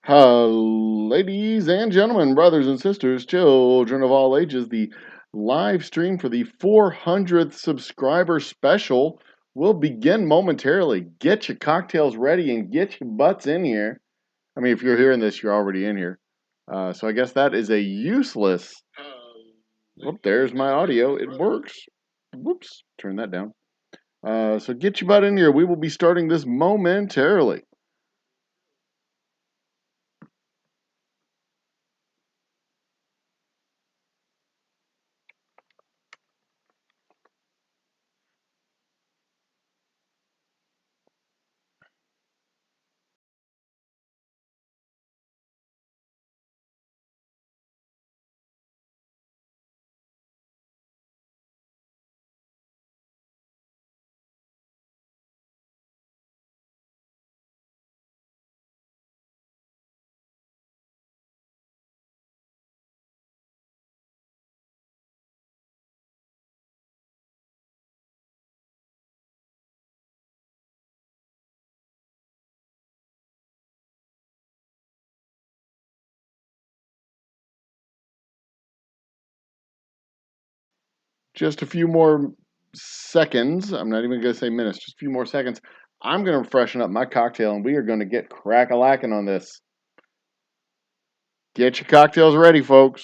Ladies and gentlemen, brothers and sisters, children of all ages, the live stream for the 400th subscriber special will begin momentarily. Get your cocktails ready and get your butts in here. I mean, if you're hearing this, you're already in here. So I guess that is a useless. Oh, there's my audio. It works. Whoops, turn that down. So get your butt in here. We will be starting this momentarily. Just a few more seconds. I'm not even going to say minutes, just a few more seconds. I'm going to freshen up my cocktail and we are going to get crack-a-lacking on this. Get your cocktails ready, folks.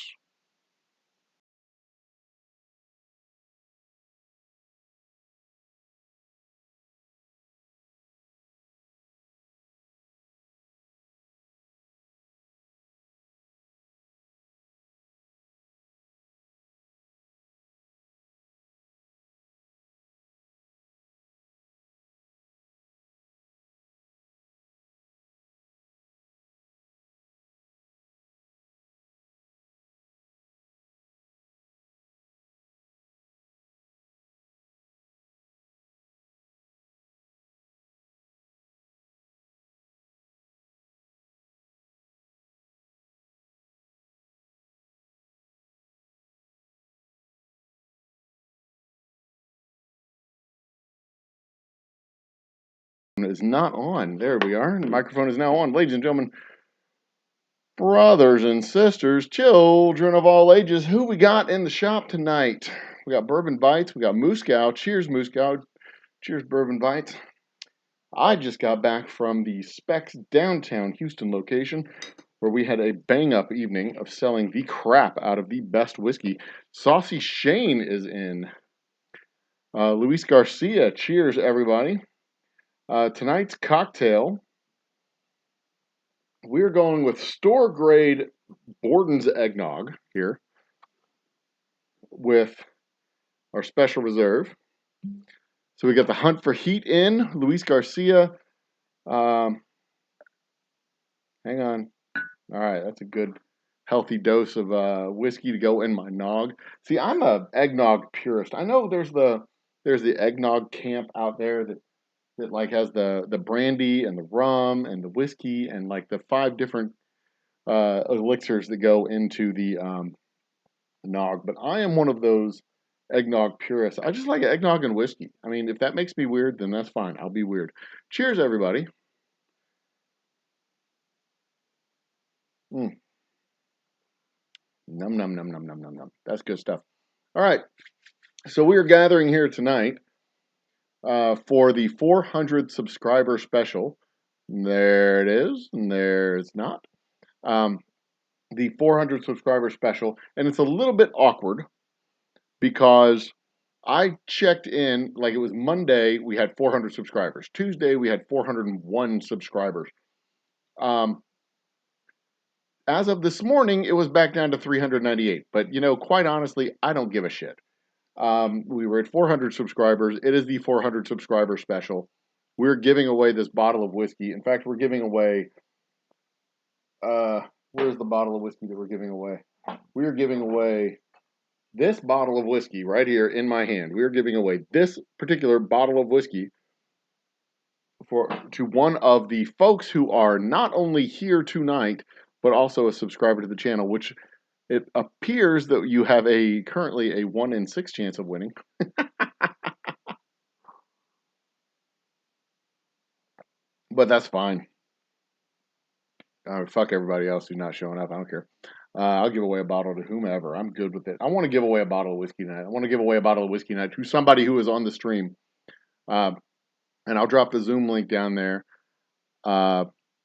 Is not on. There we are. The microphone is now on. Ladies and gentlemen, brothers and sisters, children of all ages, who we got in the shop tonight? We got Bourbon Bites. We got Muscow. Cheers, Muscow. Cheers, Bourbon Bites. I just got back from the Spec's downtown Houston location where we had a bang-up evening of selling the crap out of the best whiskey. Saucy Shane is in. Luis Garcia, cheers, everybody. Tonight's cocktail, we're going with store-grade Borden's Eggnog here with our special reserve. So we got the Hunt for Heat in, Luis Garcia. Hang on. All right, that's a good healthy dose of whiskey to go in my nog. See, I'm a eggnog purist. I know there's the eggnog camp out there that like has the brandy and the rum and the whiskey and like the 5 different elixirs that go into the nog. But I am one of those eggnog purists. I just like eggnog and whiskey. I mean, if that makes me weird, then that's fine. I'll be weird. Cheers, everybody. Mm. Num num num num num num num. That's good stuff. All right. So we are gathering here tonight for the 400 subscriber special. There it is, and there it's not. The 400 subscriber special, and it's a little bit awkward because I checked in, like it was Monday, we had 400 subscribers. Tuesday, we had 401 subscribers. As of this morning, it was back down to 398. But, you know, quite honestly, I don't give a shit. We were at 400 subscribers. It is the 400 subscriber special. We're giving away this bottle of whiskey. In fact, we're giving away, where's the bottle of whiskey that we're giving away? We are giving away this bottle of whiskey right here in my hand. We are giving away this particular bottle of whiskey to one of the folks who are not only here tonight, but also a subscriber to the channel, which it appears that you have currently a 1 in 6 chance of winning. But that's fine. Fuck everybody else who's not showing up. I don't care. I'll give away a bottle to whomever. I'm good with it. I want to give away a bottle of whiskey night. I want to give away a bottle of whiskey night to somebody who is on the stream. Uh, and I'll drop the Zoom link down there.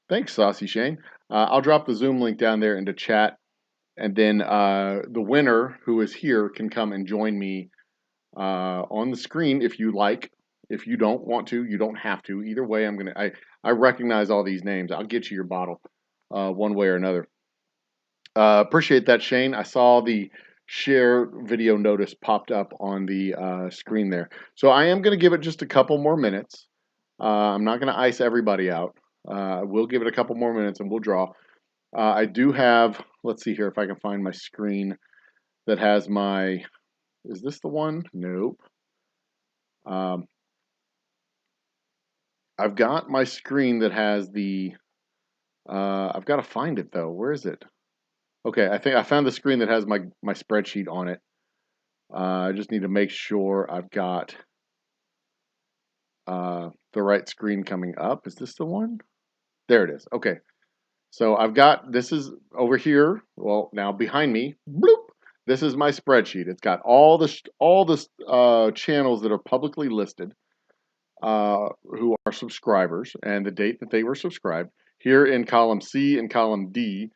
Thanks, Saucy Shane. I'll drop the Zoom link down there into chat, and then the winner who is here can come and join me on the screen if you like. If you don't want to, you don't have to. Either way, I recognize all these names. I'll get you your bottle one way or another. Appreciate that, Shane. I saw the share video notice popped up on the screen there. So I am going to give it just a couple more minutes. I'm not going to ice everybody out. We'll give it a couple more minutes and we'll draw. I do have, let's see here if I can find my screen that has my, is this the one? Nope. I've got my screen that has the, I've got to find it though. Where is it? Okay, I think I found the screen that has my spreadsheet on it. I just need to make sure I've got the right screen coming up. Is this the one? There it is. Okay. So I've got, this is over here. Well, now behind me, bloop, this is my spreadsheet. It's got all the channels that are publicly listed who are subscribers and the date that they were subscribed. Here in column C and column D,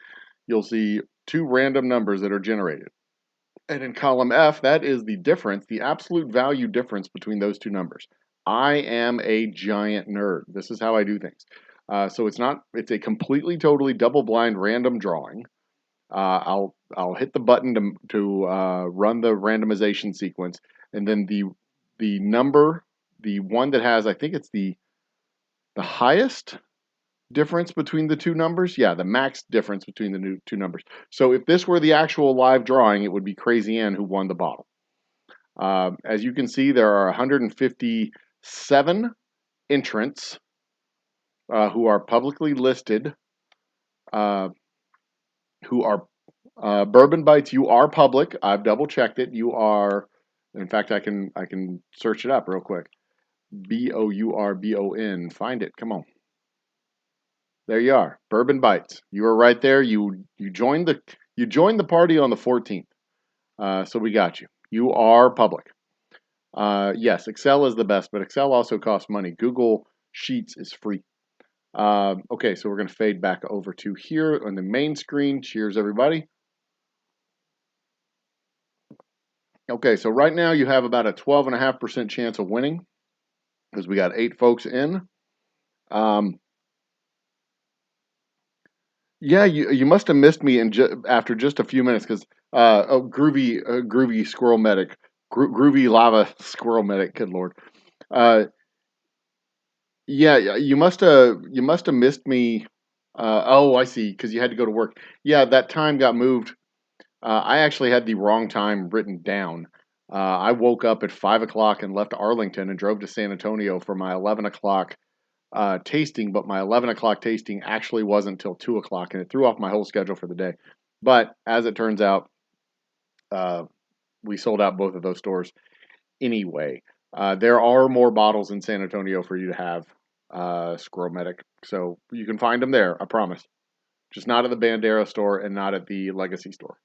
you'll see two random numbers that are generated. And in column F, that is the difference, the absolute value difference between those two numbers. I am a giant nerd. This is how I do things. So it's a completely, totally double-blind random drawing. I'll hit the button to run the randomization sequence, and then the number, the one that has, I think it's the highest difference between the two numbers. Yeah, the max difference between the two numbers. So if this were the actual live drawing, it would be Crazy Ann who won the bottle. As you can see, there are 157 entrants who are publicly listed, who are Bourbon Bites. You are public. I've double checked it. You are, in fact, I can search it up real quick. BOURBON. Find it. Come on. There you are. Bourbon Bites. You were right there. You joined the party on the 14th. So we got you. You are public. Yes, Excel is the best, but Excel also costs money. Google Sheets is free. Okay, so we're going to fade back over to here on the main screen. Cheers, everybody. Okay, so right now you have about a 12.5% chance of winning because we got 8 folks in. Yeah, you must have missed me after just a few minutes because groovy squirrel medic, groovy lava squirrel medic. Good lord. Yeah, you must have missed me. Oh, I see, because you had to go to work. Yeah, that time got moved. I actually had the wrong time written down. I woke up at 5 o'clock and left Arlington and drove to San Antonio for my 11 o'clock tasting, but my 11 o'clock tasting actually wasn't until 2 o'clock, and it threw off my whole schedule for the day. But as it turns out, we sold out both of those stores anyway. There are more bottles in San Antonio for you to have, Squirrel Medic, so you can find them there. I promise. Just not at the Bandera store and not at the Legacy store.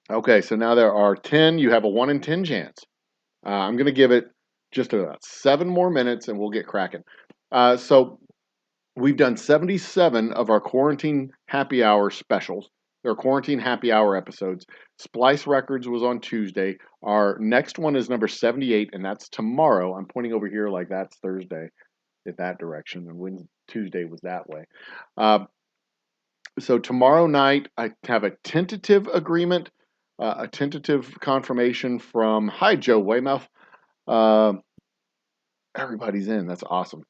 Okay, so now there are 10. You have a 1 in 10 chance. I'm going to give it just about 7 more minutes and we'll get cracking. So we've done 77 of our quarantine happy hour specials. They're quarantine happy hour episodes. Splice Records was on Tuesday. Our next one is number 78, and that's tomorrow. I'm pointing over here like that's Thursday in that direction, and Tuesday was that way. So tomorrow night, I have a tentative agreement, a tentative confirmation from, hi, Joe Weymouth. Everybody's in. That's awesome.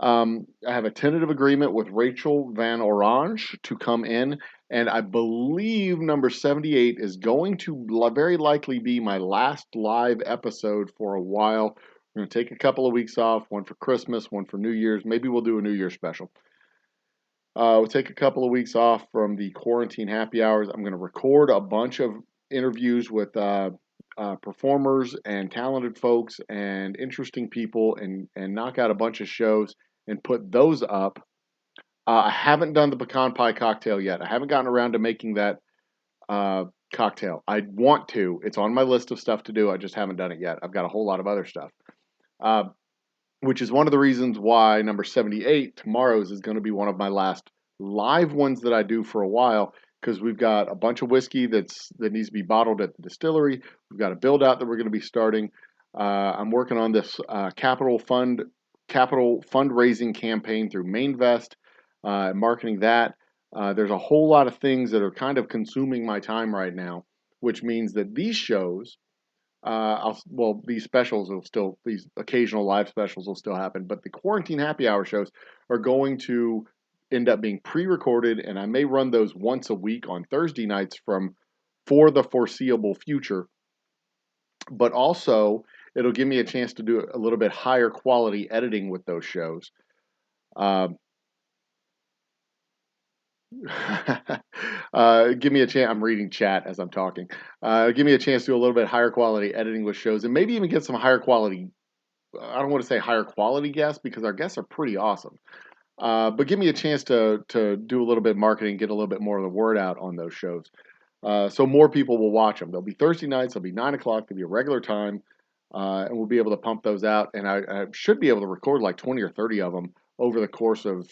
I have a tentative agreement with Rachel Van Orange to come in, and I believe number 78 is going to very likely be my last live episode for a while. We're going to take a couple of weeks off, one for Christmas, one for New Year's. Maybe we'll do a New Year's special. We'll take a couple of weeks off from the quarantine happy hours. I'm going to record a bunch of interviews with performers and talented folks and interesting people and knock out a bunch of shows and put those up I haven't done the pecan pie cocktail yet. I haven't gotten around to making that uh, cocktail. I want to. It's on my list of stuff to do. I just haven't done it yet. I've got a whole lot of other stuff, uh, which is one of the reasons why number 78, tomorrow's, is going to be one of my last live ones that I do for a while, because we've got a bunch of whiskey that needs to be bottled at the distillery. We've got a build out that we're going to be starting. I'm working on this capital fundraising campaign through Mainvest, marketing that. There's a whole lot of things that are kind of consuming my time right now, which means that these shows, these specials will still, these occasional live specials will still happen, but the quarantine happy hour shows are going to end up being pre-recorded, and I may run those once a week on Thursday nights for the foreseeable future. But also, it'll give me a chance to do a little bit higher quality editing with those shows. Uh, give me a chance. I'm reading chat as I'm talking. Give me a chance to do a little bit higher quality editing with shows, and maybe even get some higher quality. I don't want to say higher quality guests, because our guests are pretty awesome. But give me a chance to do a little bit of marketing, get a little bit more of the word out on those shows, so more people will watch them. They'll be Thursday nights. They'll be 9 o'clock. They'll be a regular time, and we'll be able to pump those out. And I should be able to record like 20 or 30 of them over the course of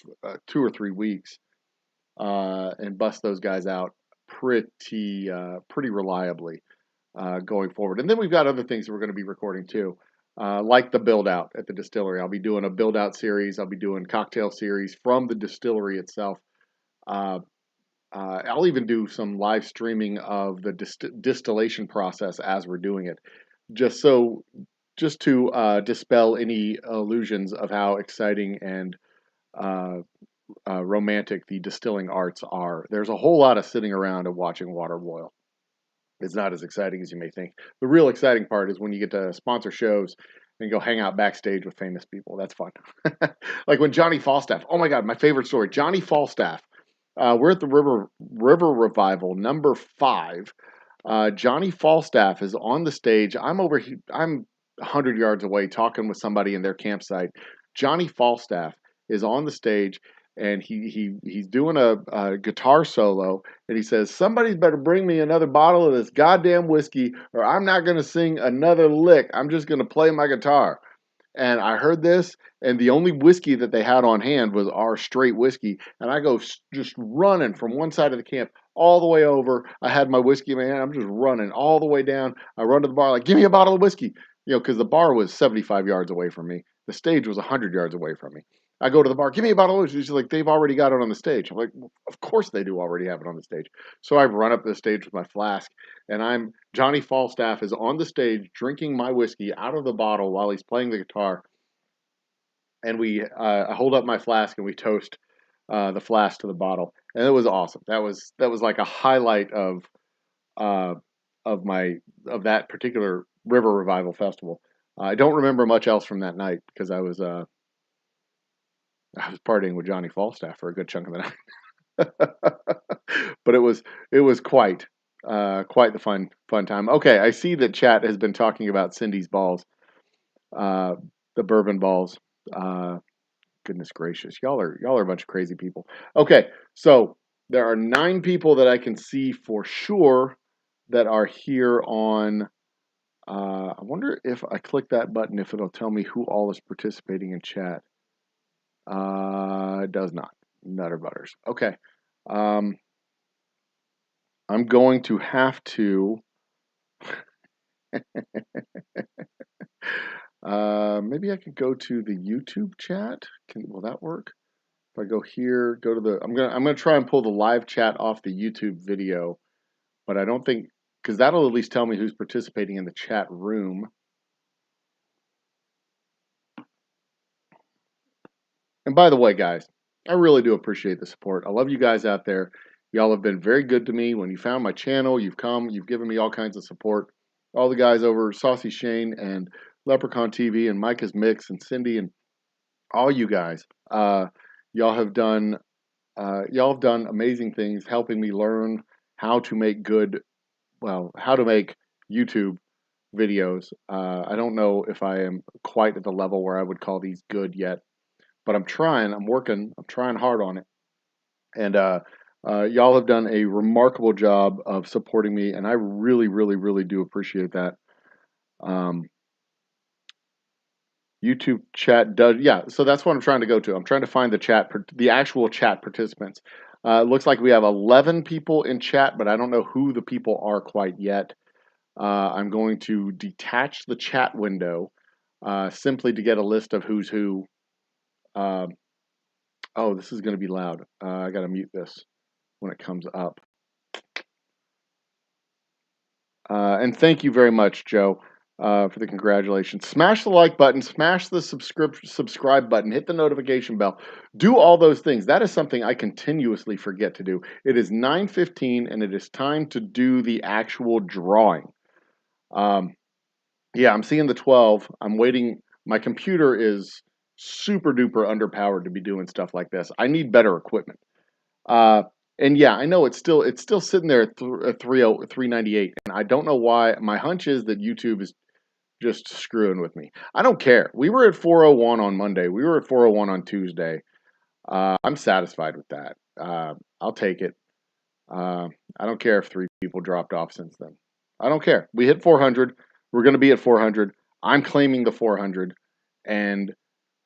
2 or 3 weeks, and bust those guys out pretty reliably, going forward. And then we've got other things that we're going to be recording too, like the build out at the distillery. I'll be doing a build out series. I'll be doing cocktail series from the distillery itself. Uh, I'll even do some live streaming of the distillation process as we're doing it, just so just to dispel any illusions of how exciting and uh, romantic the distilling arts are. There's a whole lot of sitting around and watching water boil. It's not as exciting as you may think. The real exciting part is when you get to sponsor shows and go hang out backstage with famous people. That's fun. Like when Johnny Falstaff. Oh my God, my favorite story. Johnny Falstaff. We're at the River Revival number 5. Johnny Falstaff is on the stage. I'm 100 yards away talking with somebody in their campsite. Johnny Falstaff is on the stage, and he's doing a guitar solo, and he says, "Somebody's better bring me another bottle of this goddamn whiskey, or I'm not going to sing another lick. I'm just going to play my guitar." And I heard this, and the only whiskey that they had on hand was our straight whiskey. And I go just running from one side of the camp all the way over. I had my whiskey in my hand. I'm just running all the way down. I run to the bar, like, "Give me a bottle of whiskey." Because the bar was 75 yards away from me. The stage was 100 yards away from me. I go to the bar, "Give me a bottle of whiskey." She's like, "They've already got it on the stage." I'm like, "Well, of course they do already have it on the stage." So I run up to the stage with my flask, and Johnny Falstaff is on the stage drinking my whiskey out of the bottle while he's playing the guitar. And I hold up my flask, and we toast the flask to the bottle, and it was awesome. That was like a highlight uh, my of that particular River Revival Festival. I don't remember much else from that night, because I was partying with Johnny Falstaff for a good chunk of the night. But it was quite the fun time. Okay, I see that chat has been talking about Cindy's balls, uh, the bourbon balls. Uh, Goodness gracious, y'all are a bunch of crazy people. Okay, so there are 9 people that I can see for sure that are here on. I wonder if I click that button, if it'll tell me who all is participating in chat. It does not. Nutter butters. Okay. Um, I'm going to have to. Maybe I could go to the YouTube chat. Will that work? If I go here, go to the. I'm gonna try and pull the live chat off the YouTube video, but I don't think, because that'll at least tell me who's participating in the chat room. And by the way, guys, I really do appreciate the support. I love you guys out there. Y'all have been very good to me. When you found my channel, you've given me all kinds of support. All the guys over Saucy Shane and Leprechaun TV and Micah's Mix and Cindy and all you guys. Y'all have done y'all have done amazing things helping me learn how to make how to make YouTube videos. I don't know if I am quite at the level where I would call these good yet, but I'm trying. I'm working. I'm trying hard on it. And y'all have done a remarkable job of supporting me, and I really, really, really do appreciate that. Um, YouTube chat does, yeah. So that's what I'm trying to go to. I'm trying to find the actual chat participants. It looks like we have 11 people in chat, but I don't know who the people are quite yet. I'm going to detach the chat window simply to get a list of who's who. Um, oh, this is going to be loud. I got to mute this when it comes up. And thank you very much, Joe, for the congratulations. Smash the like button, smash the subscribe button, hit the notification bell. Do all those things. That is something I continuously forget to do. It is 9:15, and it is time to do the actual drawing. Yeah, I'm seeing the 12. I'm waiting. My computer is super duper underpowered to be doing stuff like this. I need better equipment. Uh, and yeah, I know it's still sitting there at 398, and I don't know why. My hunch is that YouTube is just screwing with me. I don't care. We were at 401 on Monday. We were at 401 on Tuesday. I'm satisfied with that. I'll take it. I don't care if 3 people dropped off since then. I don't care. We hit 400. We're going to be at 400. I'm claiming the 400, and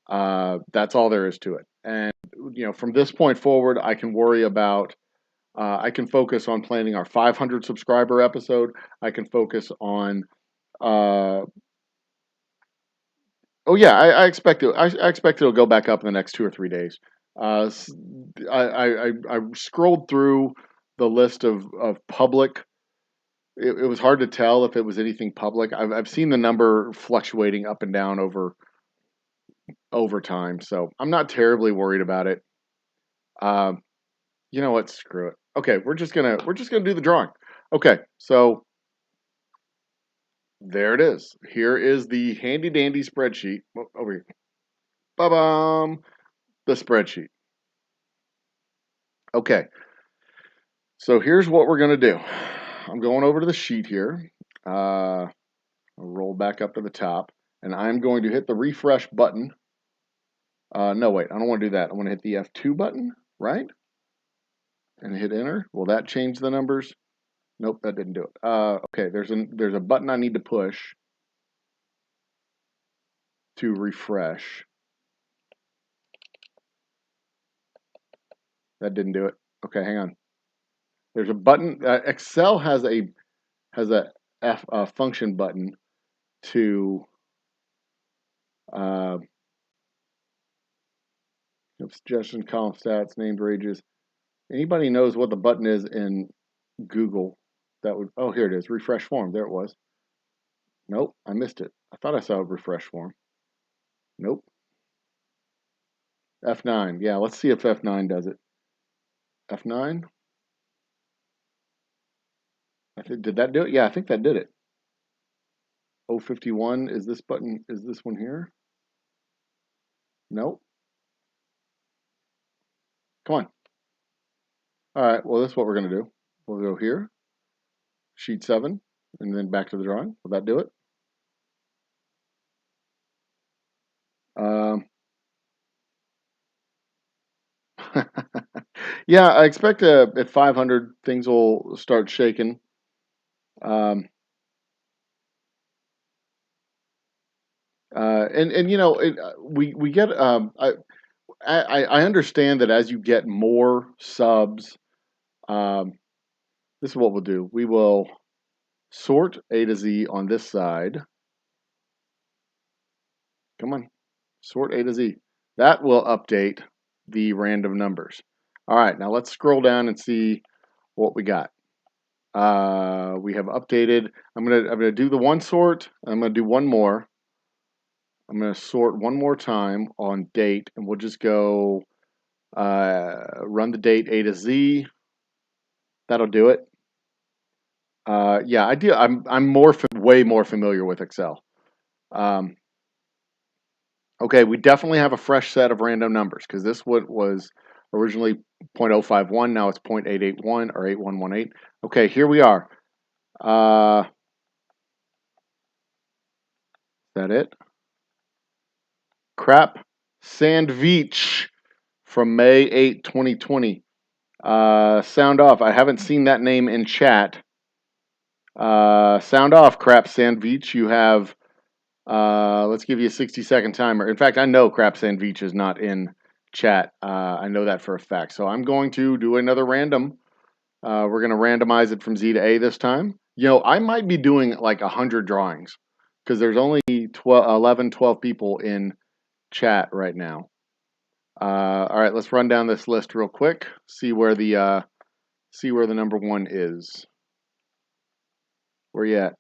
that's all there is to it. And from this point forward, I can worry about. I can focus on planning our 500 subscriber episode. I can focus on. Oh yeah, I expect it. I expect it'll go back up in the next 2 or 3 days. I scrolled through the list of public. It was hard to tell if it was anything public. I've seen the number fluctuating up and down over time, so I'm not terribly worried about it. Um, you know what? Screw it. Okay, we're just gonna do the drawing. Okay, so there it is. Here is the handy dandy spreadsheet. Oh, over here. Ba-bum. The spreadsheet. Okay, so here's what we're gonna do. I'm going over to the sheet here. I'll roll back up to the top, and I'm going to hit the refresh button. No, wait, I don't want to do that. I want to hit the F2 button, right? And hit enter. Will that change the numbers? Nope, that didn't do it. Okay, there's a button I need to push to refresh. That didn't do it. Okay, hang on. There's a button. Excel has a function button to uh, suggestion, column stats, named ranges. Anybody knows what the button is in Google? That would. Oh, here it is. Refresh form. There it was. Nope, I missed it. I thought I saw a refresh form. Nope. F9. Yeah, let's see if F9 does it. F9. Did that do it? Yeah, I think that did it. 051 is this button. Is this one here? Nope. Come on. All right. Well, this is what we're going to do. We'll go here, sheet 7, and then back to the drawing. Will that do it? Um, yeah, I expect at 500 things will start shaking. Um, and we get I understand that as you get more subs, um, this is what we'll do. We will sort A to Z on this side. Come on, sort A to Z. That will update the random numbers. All right, now let's scroll down and see what we got. We have updated. I'm gonna do the one sort. I'm gonna do one more. I'm gonna sort one more time on date, and we'll just go run the date A to Z. That'll do it. Yeah, I do. I'm way more familiar with Excel. Um, okay, we definitely have a fresh set of random numbers because this one was originally 0.051. Now it's 0.881 or 8118. Okay, here we are. Is that it? Crap Sandwich from May 8, 2020. Sound off. I haven't seen that name in chat. Sound off, Crap Sandwich. You have, let's give you a 60-second timer. In fact, I know Crap Sandwich is not in chat. I know that for a fact. So I'm going to do another random. We're going to randomize it from Z to A this time. You know, I might be doing like 100 drawings because there's only 11, 12 people in chat right now. All right, let's run down this list real quick. See where the number one is. Where you at?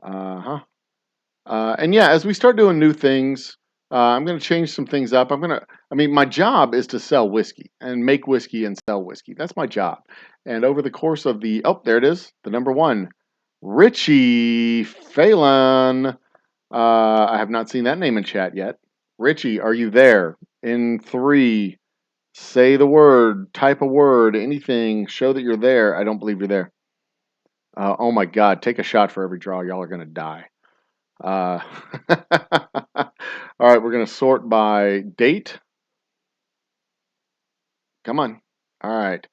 And yeah, as we start doing new things, I'm going to change some things up. My job is to sell whiskey and make whiskey and sell whiskey. That's my job. And over the course of there it is, the number one, Richie Phelan. I have not seen that name in chat yet. Richie, are you there? In 3, say the word, type a word, anything, show that you're there. I don't believe you're there. Oh my God, take a shot for every draw. Y'all are going to die. All right, we're going to sort by date. Come on. All right.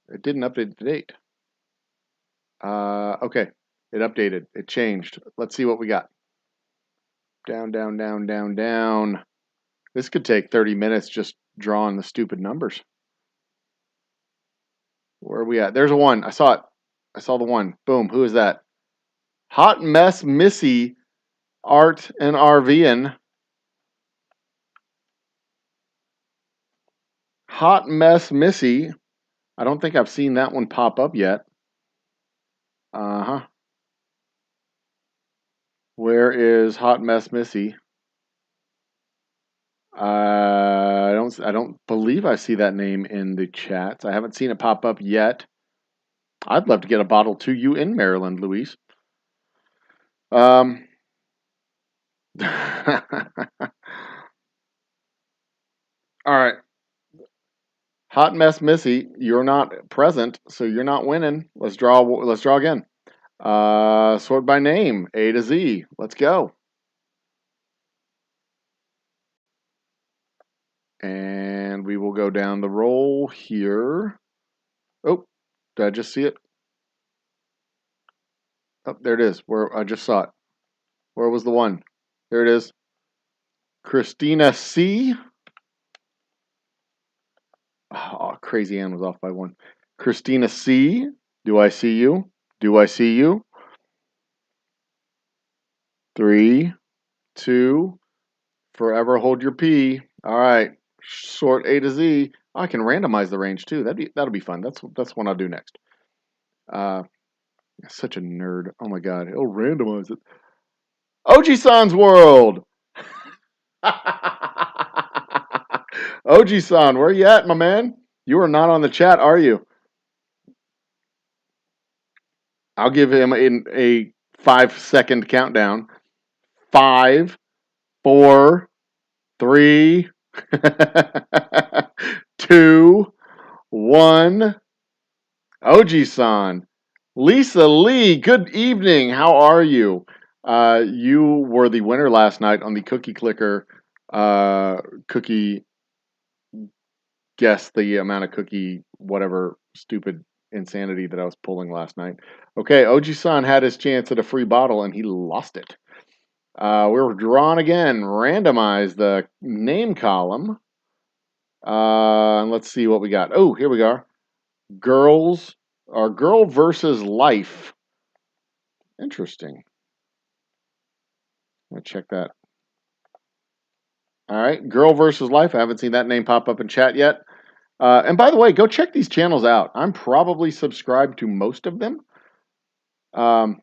It didn't update the date. Okay. It updated. It changed. Let's see what we got. Down, down, down, down, down. This could take 30 minutes just drawing the stupid numbers. Where are we at? There's a 1. I saw it. I saw the 1. Boom. Who is that? Hot Mess Missy Art and RVing. Hot Mess Missy. I don't think I've seen that one pop up yet. Uh-huh. Where is Hot Mess Missy? I don't believe I see that name in the chats. I haven't seen it pop up yet. I'd love to get a bottle to you in Maryland, Luis. All right. Hot Mess Missy, you're not present, so you're not winning. Let's draw again. Sort by name, A to Z. Let's go. And we will go down the roll here. Oh, did I just see it? Oh, there it is. Where I just saw it. Where was the 1? There it is. Christina C. Oh, Crazy Ann was off by 1. Christina C. Do I see you? Do I see you? 3, 2. Forever hold your P. All right. Sort A to Z. Oh, I can randomize the range too. That'll be fun. That's one I'll do next. Such a nerd. Oh my God. He'll randomize it. Oji-san's world. Oji-san, where you at, my man? You are not on the chat, are you? I'll give him a 5-second countdown. 5, 4, 3, 2, 1. Oji-san. Lisa Lee, good evening. How are you? You were the winner last night on the Cookie Clicker cookie. Guess the amount of cookie, whatever stupid insanity that I was pulling last night. Okay, Oji-san had his chance at a free bottle and he lost it. We're drawn again. Randomize the name column. And let's see what we got. Oh, here we go. Girl versus life. Interesting. I'll check that. All right, Girl versus Life. I haven't seen that name pop up in chat yet. And by the way, go check these channels out. I'm probably subscribed to most of them. Yeah,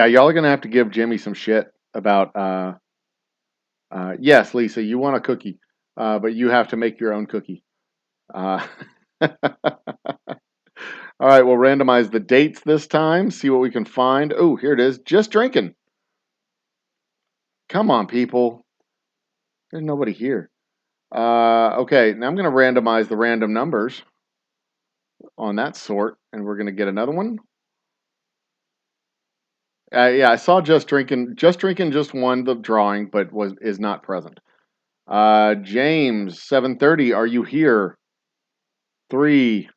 y'all are going to have to give Jimmy some shit about, yes, Lisa, you want a cookie, but you have to make your own cookie. All right, we'll randomize the dates this time, see what we can find. Oh, here it is. Just drinking. Come on, people. There's nobody here. Okay, now I'm going to randomize the random numbers on that sort, and we're going to get another one. Yeah, I saw Just Drinking just won the drawing, but is not present. James, 7:30. Are you here? 3,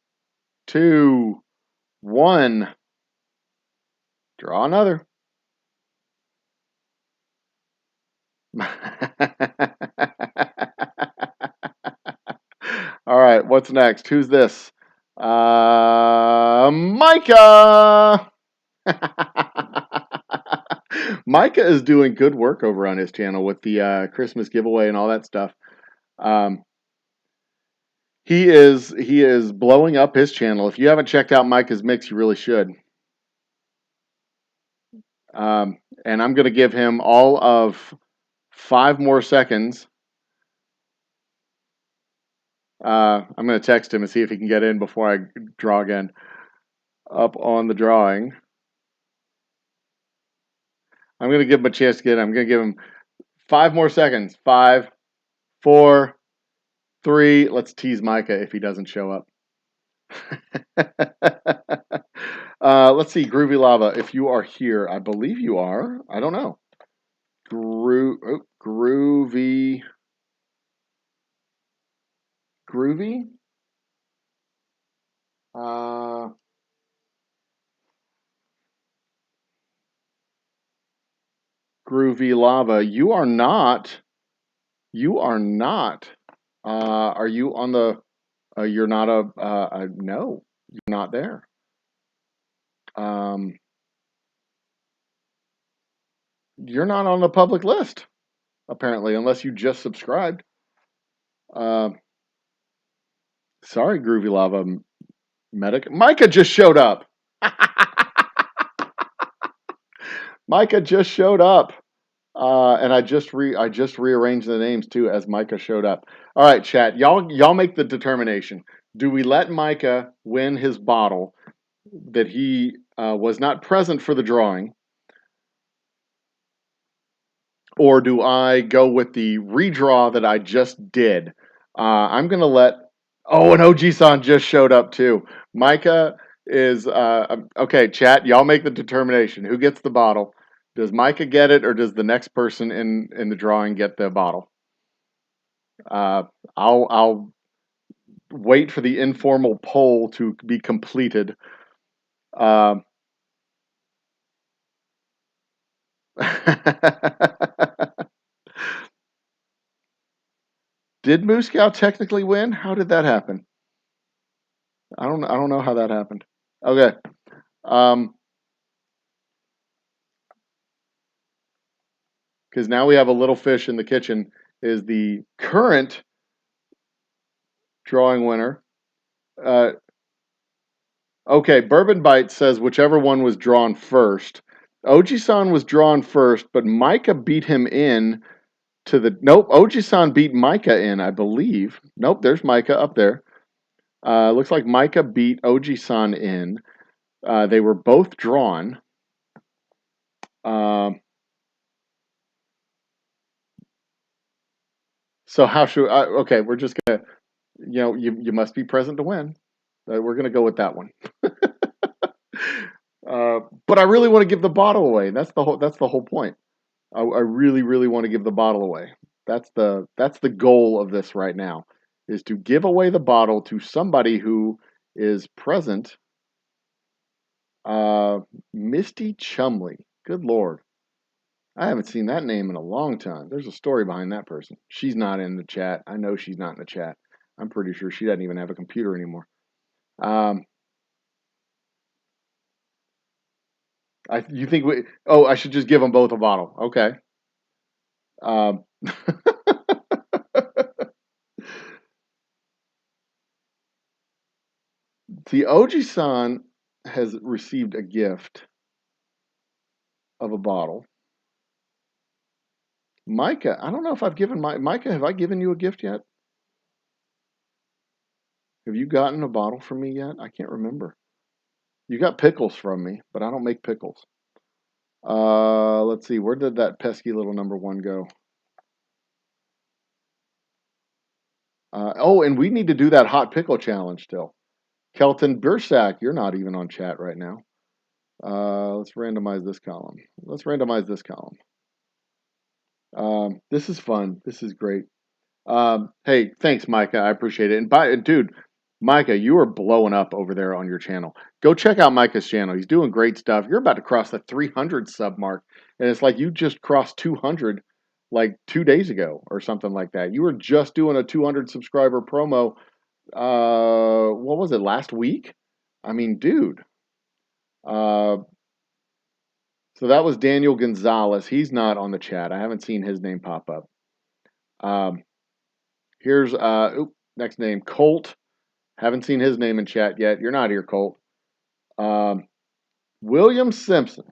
2, 1. Draw another. All right, what's next? Who's this? Micah. Micah is doing good work over on his channel with the Christmas giveaway and all that stuff. Um, he is blowing up his channel. If you haven't checked out Micah's mix, you really should. And I'm going to give him all of 5 more seconds. I'm going to text him and see if he can get in before I draw again. Up on the drawing. I'm going to give him a chance to get in. I'm going to give him 5 more seconds. 5, 4, 3. Let's tease Micah if he doesn't show up. Let's see, Groovy Lava. If you are here, I believe you are. I don't know. Groovy. Groovy? Groovy Lava. You are not. You are not. Are you on the? You're not no. You're not there. You're not on the public list, apparently, unless you just subscribed. Sorry, Groovy Lava Medic. Micah just showed up. Micah just showed up. And I just rearranged the names too as Micah showed up. All right, chat. Y'all make the determination. Do we let Micah win his bottle that he was not present for the drawing? Or do I go with the redraw that I just did? I'm going to let... Oh, and OG-san just showed up too. Micah is... okay, chat, y'all make the determination. Who gets the bottle? Does Micah get it, or does the next person in the drawing get the bottle? I'll wait for the informal poll to be completed. Did Moscow technically win? How did that happen? I don't know how that happened. Okay. Because now we have a little fish in the kitchen is the current drawing winner. Okay, Bourbon Bite says whichever one was drawn first. Oji-san was drawn first, but Micah beat him in to the... Nope, Oji-san beat Micah in, I believe. Nope, there's Micah up there. Looks like Micah beat Oji-san in. They were both drawn. So how should... okay, we're just going to... You know, you must be present to win. We're going to go with that one. But I really want to give the bottle away. That's the whole point. I really want to give the bottle away. That's the goal of this right now, is to give away the bottle to somebody who is present. Misty Chumley. Good Lord. I haven't seen that name in a long time. There's a story behind that person. She's not in the chat. I know she's not in the chat. I'm pretty sure she doesn't even have a computer anymore. You think we... Oh, I should just give them both a bottle. Okay. The Oji-san has received a gift of a bottle. Micah, I don't know if I've given Micah, have I given you a gift yet? Have you gotten a bottle from me yet? I can't remember. You got pickles from me, but I don't make pickles. Let's see. Where did that pesky little number 1 go? Oh, and we need to do that hot pickle challenge still. Kelton Bursack, you're not even on chat right now. Let's randomize this column. This is fun. This is great. Hey, thanks, Micah. I appreciate it. Dude, Micah, you are blowing up over there on your channel. Go check out Micah's channel. He's doing great stuff. You're about to cross the 300 sub mark, and it's like you just crossed 200 like 2 days ago or something like that. You were just doing a 200 subscriber promo. What was it, last week? I mean, dude. Uh, so that was Daniel Gonzalez. He's not on the chat. I haven't seen his name pop up. Um, here's next name, Colt. Haven't seen his name in chat yet. You're not here, Colt. Um, William Simpson.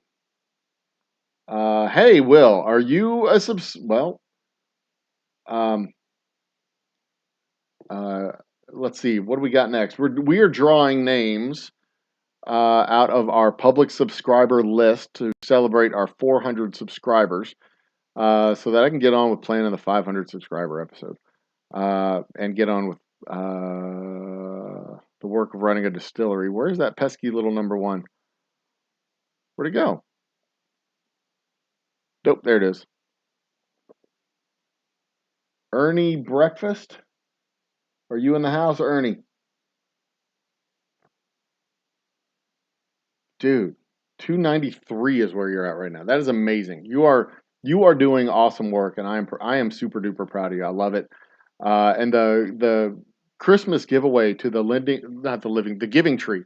Hey, Will, are you a well? Um, uh, let's see. What do we got next? We are drawing names out of our public subscriber list to celebrate our 400 subscribers, so that I can get on with planning the 500 subscriber episode and get on with the work of running a distillery. Where's that pesky little number one? Where'd it go? Nope, there it is. Ernie Breakfast? Are you in the house, Ernie? Dude, 293 is where you're at right now. That is amazing. You are doing awesome work, and I am super duper proud of you. I love it. And the Christmas giveaway to the the Giving Tree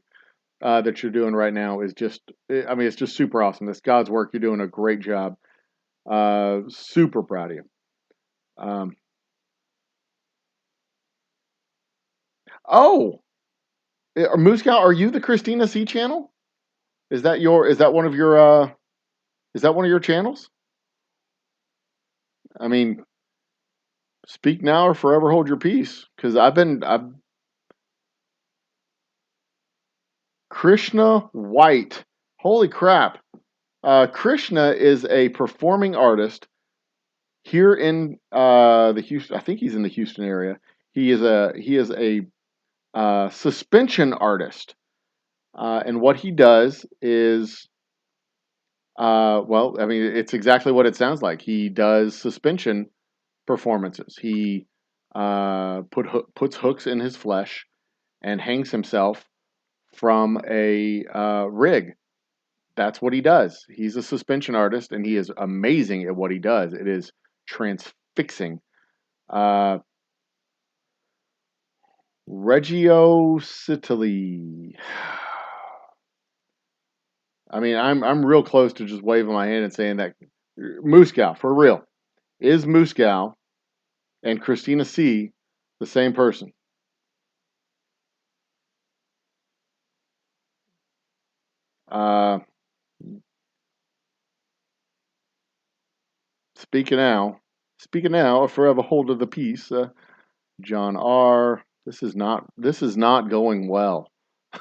that you're doing right now is just, I mean, it's just super awesome. This God's work. You're doing a great job. Super proud of you. Um, oh, Moose Cow, are you the Christina C channel? Is that one of your is that one of your channels? I mean, speak now or forever hold your peace. Because I've Krishna White. Holy crap! Krishna is a performing artist here in the Houston. I think he's in the Houston area. He is a suspension artist, and what he does is well, I mean, it's exactly what it sounds like. He does suspension performances. He puts hooks in his flesh and hangs himself from a rig. That's what he does. He's a suspension artist, and he is amazing at what he does. It is transfixing. Uh, Reggio Sicily. I mean, I'm real close to just waving my hand and saying that Muscow, for real. Is Muscow and Christina C the same person? Uh, speaking now, speaking now, forever hold of the peace. John R. This is not going well.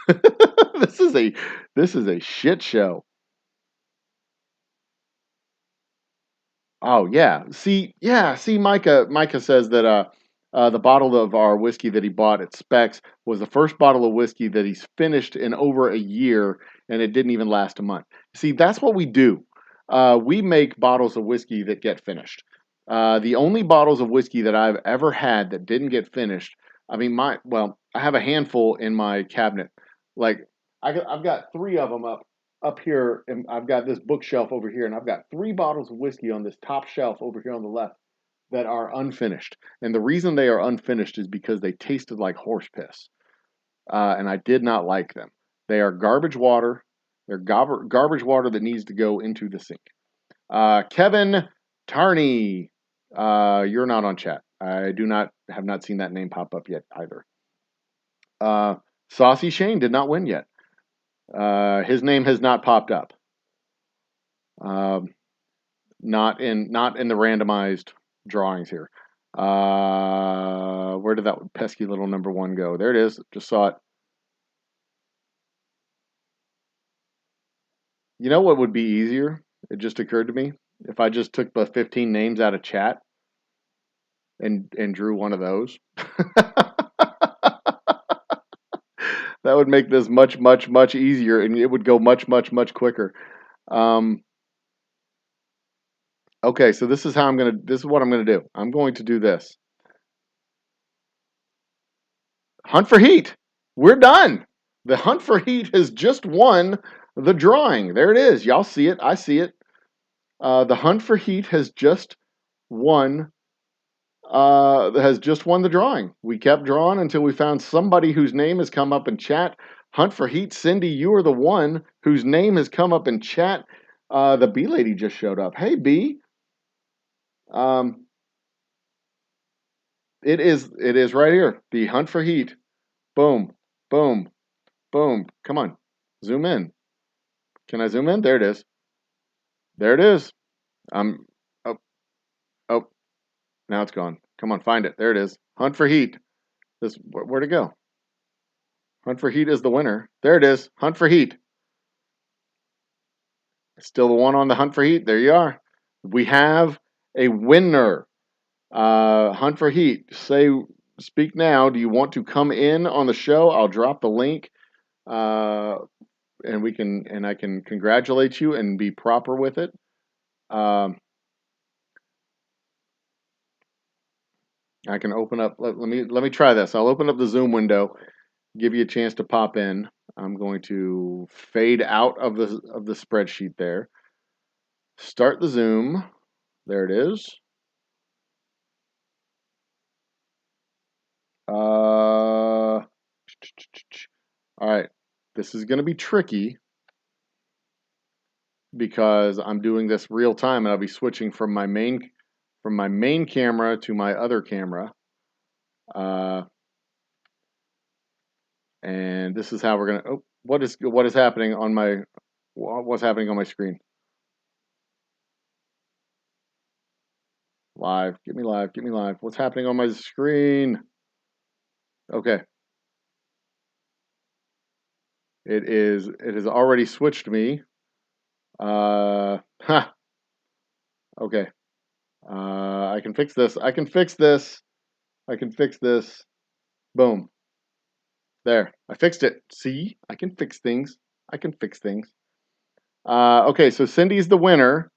this is a this is a shit show. Oh see, Micah says that the bottle of our whiskey that he bought at Specs was the first bottle of whiskey that he's finished in over a year, and it didn't even last a month. See, that's what we do. We make bottles of whiskey that get finished. The only bottles of whiskey that I've ever had that didn't get finished, I mean, I have a handful in my cabinet. Like, I've got three of them up here, and I've got this bookshelf over here, and I've got three bottles of whiskey on this top shelf over here on the left that are unfinished. And the reason they are unfinished is because they tasted like horse piss, and I did not like them. They are garbage water. They're garbage water that needs to go into the sink. Kevin Tarney, you're not on chat. I have not seen that name pop up yet either. Saucy Shane did not win yet. His name has not popped up. Not in the randomized drawings here. Where did that pesky little number one go? There it is. Just saw it. You know what would be easier? It just occurred to me. If I just took the 15 names out of chat and drew one of those. That would make this much, much, much easier, and it would go much, much, much quicker. Okay, so this is what I'm gonna do. I'm going to do this. Hunt for Heat. We're done. The Hunt for Heat has just won the drawing. There it is. Y'all see it. I see it. The Hunt for Heat won has just won the drawing. We kept drawing until we found somebody whose name has come up in chat. Hunt for Heat, Cindy, you are the one whose name has come up in chat. The bee lady just showed up. Hey, bee. It is right here. The Hunt for Heat. Boom, boom, boom. Come on, zoom in. Can I zoom in? There it is. There it is. Oh, oh. Now it's gone. Come on, find it. There it is. Hunt for Heat. Where'd it go? Hunt for Heat is the winner. There it is. Hunt for Heat. Still the one on the Hunt for Heat. There you are. We have a winner. Hunt for Heat. Speak now. Do you want to come in on the show? I'll drop the link, and I can congratulate you and be proper with it. I can open up. Let me try this. I'll open up the Zoom window, give you a chance to pop in. I'm going to fade out of the spreadsheet there. Start the Zoom. There it is. All right. This is going to be tricky because I'm doing this real time, and I'll be switching from my main camera to my other camera. And this is how we're gonna. Oh, what is happening on my? What's happening on my screen? Live. Get me live. Get me live. What's happening on my screen? Okay. It has already switched me. Ha. Okay. I can fix this. I can fix this. I can fix this. Boom. There. I fixed it. See? I can fix things. I can fix things. Okay, so Cindy's the winner.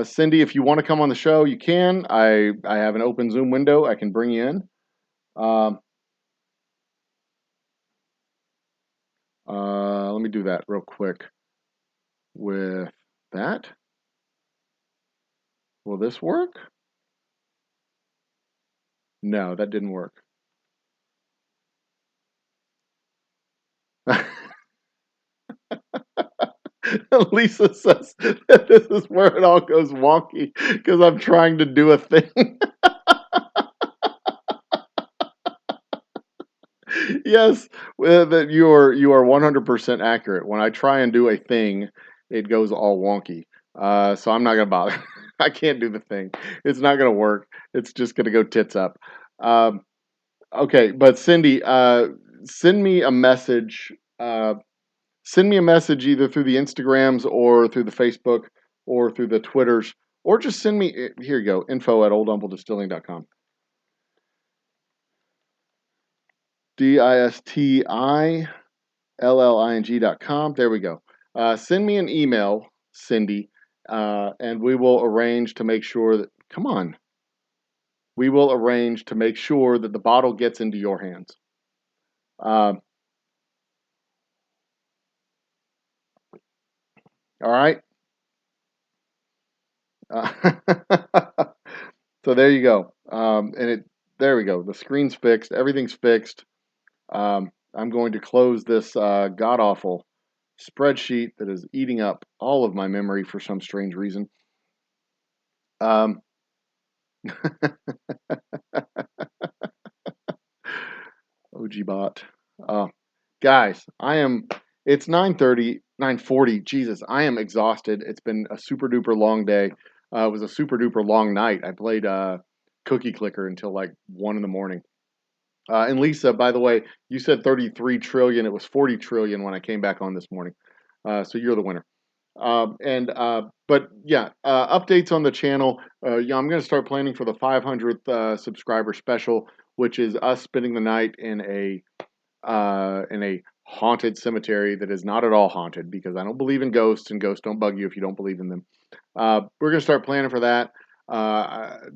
Cindy, if you want to come on the show, you can. I have an open Zoom window. I can bring you in. Let me do that real quick with that. Will this work? No, that didn't work. Lisa says that this is where it all goes wonky because I'm trying to do a thing. Yes, that you are 100% accurate. When I try and do a thing, it goes all wonky. So I'm not gonna bother. I can't do the thing. It's not gonna work. It's just gonna go tits up. Um, okay, but Cindy, send me a message. Send me a message either through the Instagrams or through the Facebook or through the Twitters, or just send me. Here you go. info@oldhumbledistilling.com. distilling.com. There we go. Send me an email, Cindy, and we will arrange to make sure that. Come on. We will arrange to make sure that the bottle gets into your hands. All right. So there you go. There we go. The screen's fixed. Everything's fixed. I'm going to close this god awful spreadsheet that is eating up all of my memory for some strange reason. OG bot. Guys, it's 9:30, 9:40. Jesus, I am exhausted. It's been a super duper long day. It was a super duper long night. I played Cookie Clicker until like 1 in the morning. And Lisa, by the way, you said 33 trillion. It was 40 trillion when I came back on this morning. So you're the winner. But yeah, updates on the channel. Yeah, I'm going to start planning for the 500th subscriber special, which is us spending the night in a haunted cemetery that is not at all haunted because I don't believe in ghosts, and ghosts don't bug you if you don't believe in them. We're going to start planning for that.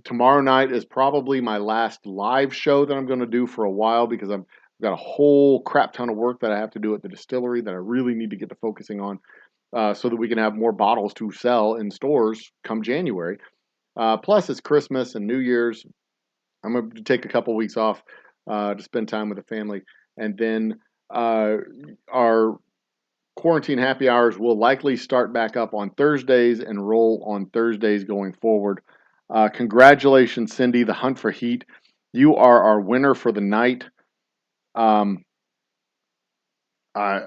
Tomorrow night is probably my last live show that I'm going to do for a while because I'm got a whole crap ton of work that I have to do at the distillery that I really need to get to focusing on, so that we can have more bottles to sell in stores come January. Plus, it's Christmas and New Year's. I'm going to take a couple weeks off to spend time with the family, and then our quarantine happy hours will likely start back up on Thursdays and roll on Thursdays going forward. Congratulations, Cindy, the Hunt for Heat. You are our winner for the night. Um, I,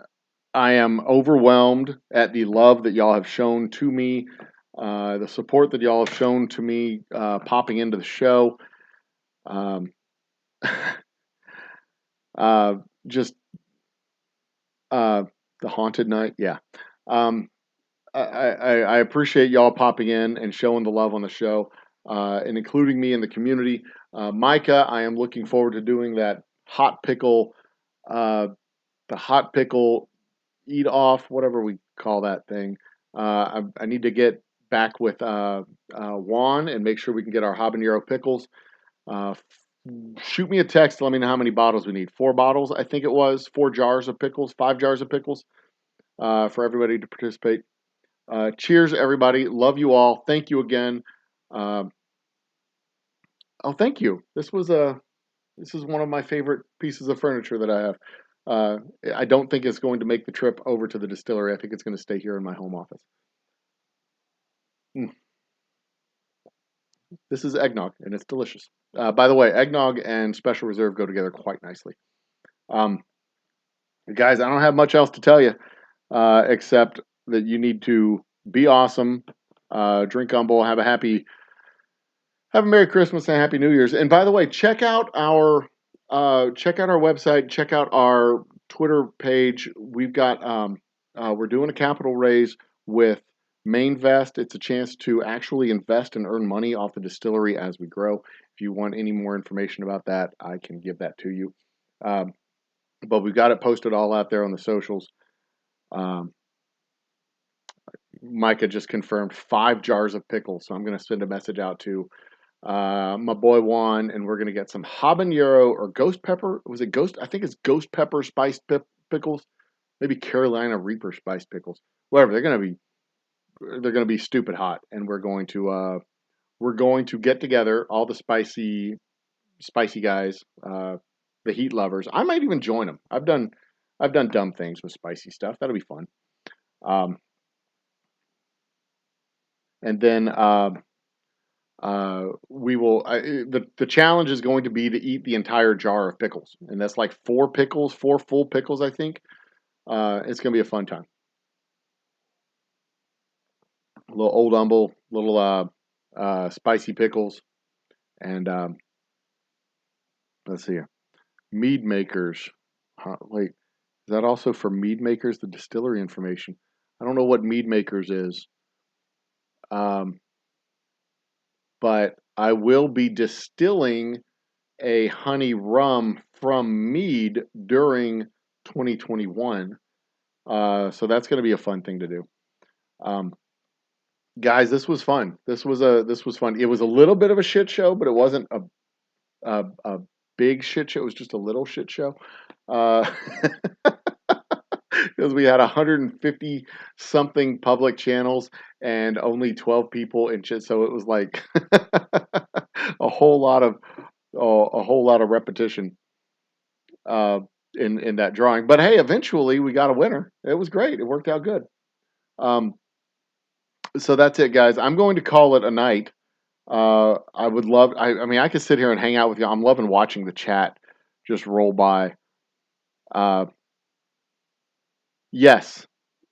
I am overwhelmed at the love that y'all have shown to me, the support that y'all have shown to me popping into the show. Um, uh, just the haunted night, yeah. Um, I appreciate y'all popping in and showing the love on the show, and including me in the community. Micah, I am looking forward to doing that hot pickle, uh, the hot pickle eat off, whatever we call that thing. I need to get back with Juan and make sure we can get our habanero pickles. Uh, Shoot me a text. Let me know how many bottles we need. 4 bottles, I think it was. 4 jars of pickles, 5 jars of pickles for everybody to participate. Cheers, everybody. Love you all. Thank you again. Uh, oh, thank you. This is one of my favorite pieces of furniture that I have. Uh, I don't think it's going to make the trip over to the distillery. I think it's going to stay here in my home office. Mm. This is eggnog, and it's delicious. By the way, eggnog and Special Reserve go together quite nicely. Um, Guys, I don't have much else to tell you except that you need to be awesome, drink Humble, have a Merry Christmas and a Happy New Year's. And by the way, check out our website, check out our Twitter page. We're doing a capital raise with Mainvest. It's a chance to actually invest and earn money off the distillery as we grow. If you want any more information about that, I can give that to you. Um, but we've got it posted all out there on the socials. Um, Micah just confirmed 5 jars of pickles, so I'm going to send a message out to my boy Juan, and we're gonna get some habanero or ghost pepper. Was it ghost? I think it's ghost pepper spiced pickles. Maybe Carolina Reaper spiced pickles. Whatever. They're gonna be stupid hot, and we're going to get together all the spicy guys, the heat lovers. I might even join them. I've done dumb things with spicy stuff. That'll be fun. Um, and then we will the challenge is going to be to eat the entire jar of pickles, and that's like 4 pickles, 4 full pickles, I think. It's gonna be a fun time. A little Old Humble, little spicy pickles, and let's see here. Mead makers. Wait, is that also for mead makers? The distillery information. I don't know what mead makers is, um, but I will be distilling a honey rum from Mead during 2021. So that's going to be a fun thing to do. Um, Guys, this was fun. This was fun. It was a little bit of a shit show, but it wasn't a big shit show. It was just a little shit show. Uh, because we had 150 something public channels and only 12 people in shit. So it was like a whole lot of a whole lot of repetition uh, in that drawing. But hey, eventually we got a winner. It was great. It worked out good. Um, so that's it, guys. I'm going to call it a night. I would love. I mean, I could sit here and hang out with you. I'm loving watching the chat just roll by. Uh, yes,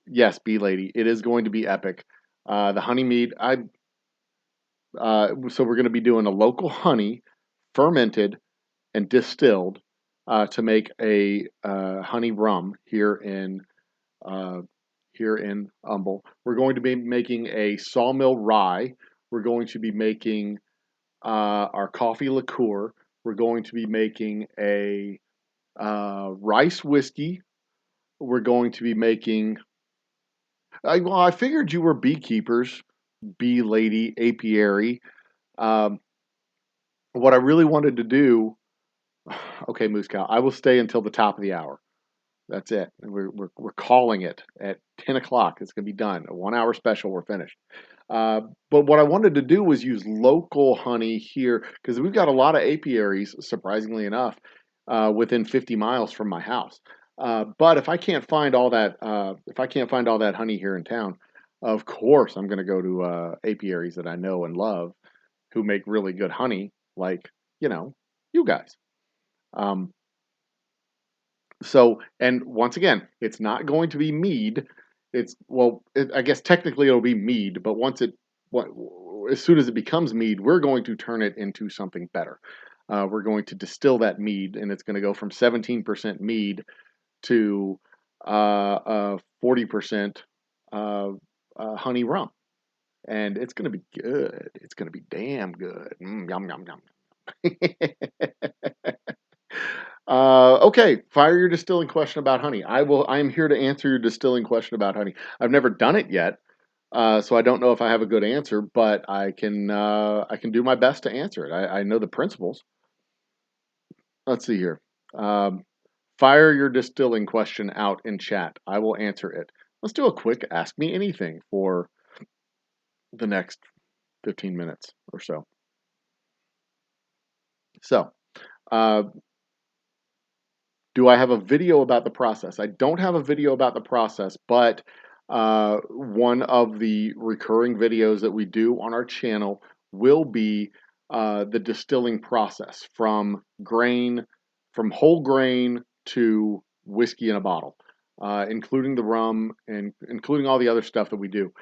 yes, B lady. It is going to be epic. The honey mead. So we're going to be doing a local honey, fermented and distilled, to make a honey rum uh, here in Humble. We're going to be making a sawmill rye. We're going to be making our coffee liqueur. We're going to be making a rice whiskey. We're going to be making. Well, I figured you were beekeepers, bee lady, apiary. Um, what I really wanted to do Okay, Moose Cow, I will stay until the top of the hour. That's it. We're calling it at 10 o'clock. It's going to be done. A 1 hour special. We're finished. Uh, but what I wanted to do was use local honey here because we've got a lot of apiaries, surprisingly enough, within 50 miles from my house. But if I can't find all that honey here in town, of course I'm going to go to apiaries that I know and love who make really good honey, like you know, you guys. Um, and once again, it's not going to be mead. I guess technically it'll be mead, but what, as soon as it becomes mead, we're going to turn it into something better. We're going to distill that mead, and it's going to go from 17% mead to 40% honey rum, and it's going to be good. It's going to be damn good. Yum yum yum. Okay, fire your distilling question about honey. I am here to answer your distilling question about honey. I've never done it yet, so I don't know if I have a good answer, but I can do my best to answer it. I know the principles. Let's see here. Um, Fire your distilling question out in chat. I will answer it. Let's do a quick ask me anything for the next 15 minutes or so. So, uh, do I have a video about the process? I don't have a video about the process, but one of the recurring videos that we do on our channel will be the distilling process from whole grain to whiskey in a bottle, including the rum and including all the other stuff that we do.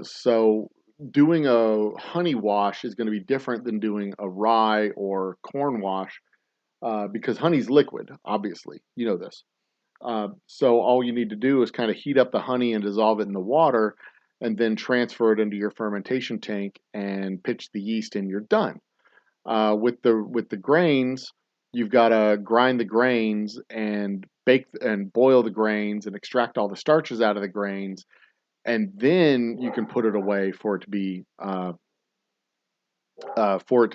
So doing a honey wash is going to be different than doing a rye or corn wash because honey's liquid, obviously. You know this. So all you need to do is kind of heat up the honey and dissolve it in the water, and then transfer it into your fermentation tank and pitch the yeast, and you're done. With the grains, you've got to grind the grains and bake and boil the grains and extract all the starches out of the grains, and then you can put it away for it to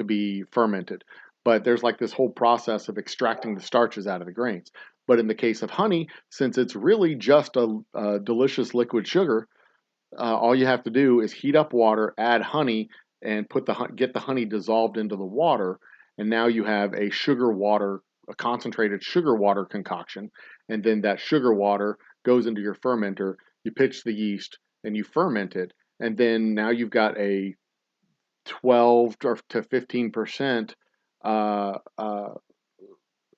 be fermented. But there's like this whole process of extracting the starches out of the grains. But in the case of honey, since it's really just a delicious liquid sugar, all you have to do is heat up water, add honey, and get the honey dissolved into the water, and now you have a concentrated sugar water concoction, and then that sugar water goes into your fermenter. You pitch the yeast and you ferment it, and then now you've got a 12 to 15% uh, uh,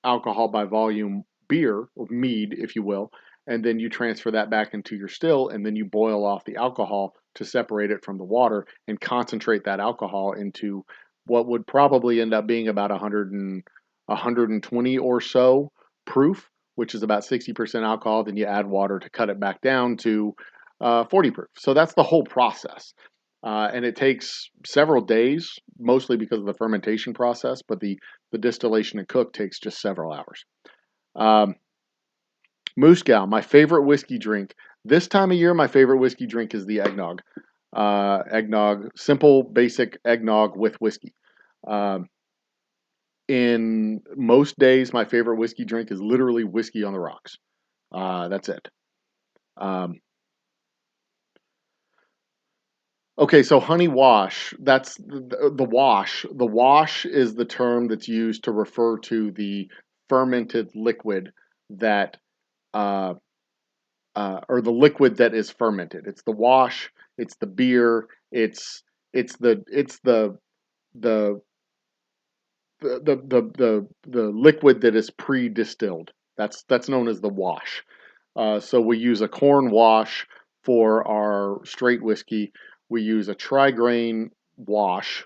alcohol by volume beer or mead, if you will, and then you transfer that back into your still, and then you boil off the alcohol to separate it from the water and concentrate that alcohol into what would probably end up being about 120 or so proof, which is about 60% alcohol. Then you add water to cut it back down to 40 proof. So that's the whole process. And it takes several days, mostly because of the fermentation process, but the distillation and cook takes just several hours. Um, Moose Gal, my favorite whiskey drink. This time of year, my favorite whiskey drink is the eggnog. Eggnog, simple, basic eggnog with whiskey. Um, in most days, my favorite whiskey drink is literally whiskey on the rocks. That's it. Um, Okay, so honey wash, that's the wash. The wash is the term that's used to refer to the fermented liquid that, uh, or the liquid that is fermented. It's the wash, it's the beer, it's the the liquid that is pre-distilled. That's known as the wash. So we use a corn wash for our straight whiskey. We use a tri-grain wash,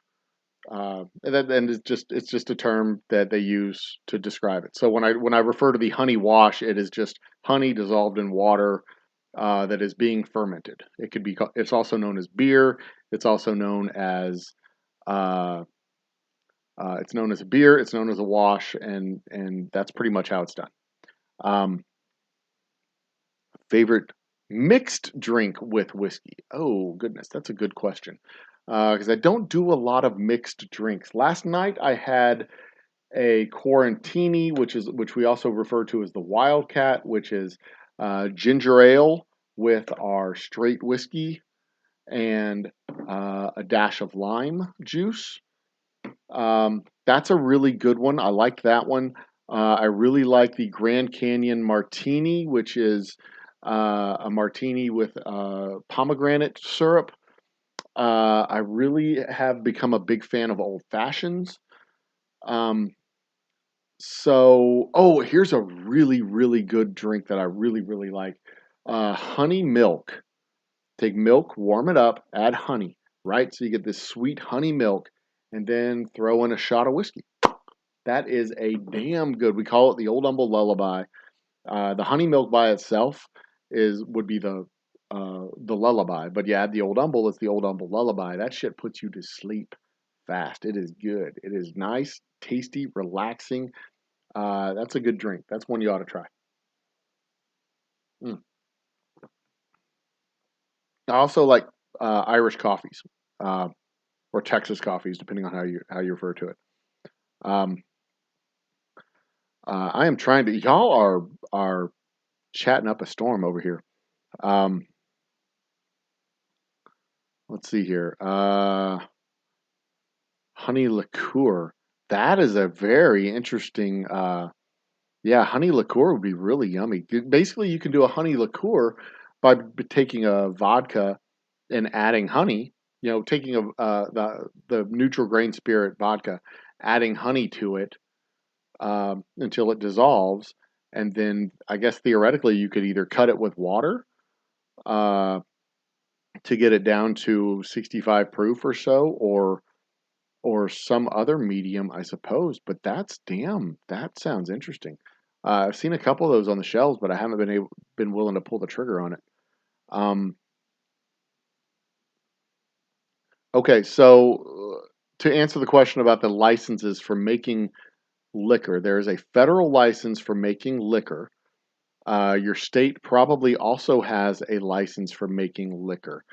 and it's just a term that they use to describe it. So when I refer to the honey wash, it is just honey dissolved in water that is being fermented. It's also known as beer. It's also known as uh, it's known as a beer. It's known as a wash, and that's pretty much how it's done. Um, Favorite mixed drink with whiskey? Oh, goodness, that's a good question. Because I don't do a lot of mixed drinks. Last night I had a Quarantini, which we also refer to as the Wildcat, which is ginger ale with our straight whiskey and a dash of lime juice. That's a really good one. I like that one. I really like the Grand Canyon Martini, which is a martini with pomegranate syrup. I really have become a big fan of old fashions. Um, oh, here's a really, really good drink that I really, really like. Honey milk. Take milk, warm it up, add honey, right? So you get this sweet honey milk, and then throw in a shot of whiskey. That is a damn good. We call it the Old Humble Lullaby. The honey milk by itself would be the lullaby, but you add the Old Humble, it's the Old Humble Lullaby. That shit puts you to sleep fast. It is good. It is nice, tasty, relaxing. That's a good drink. That's one you ought to try. Mm. I also like Irish coffees uh, or Texas coffees, depending on how you refer to it. Um, I am trying to. Y'all are chatting up a storm over here. Um, let's see here. Honey liqueur. That is a very interesting. Yeah, honey liqueur would be really yummy. Basically, you can do a honey liqueur by taking a vodka and adding honey. You know, taking the neutral grain spirit vodka, adding honey to it until it dissolves, and then I guess theoretically you could either cut it with water uh, to get it down to 65 proof or so, or some other medium, I suppose. But that sounds interesting. I've seen a couple of those on the shelves, but I haven't been willing to pull the trigger on it. Um, okay, so to answer the question about the licenses for making liquor, there is a federal license for making liquor. Your state probably also has a license for making liquor.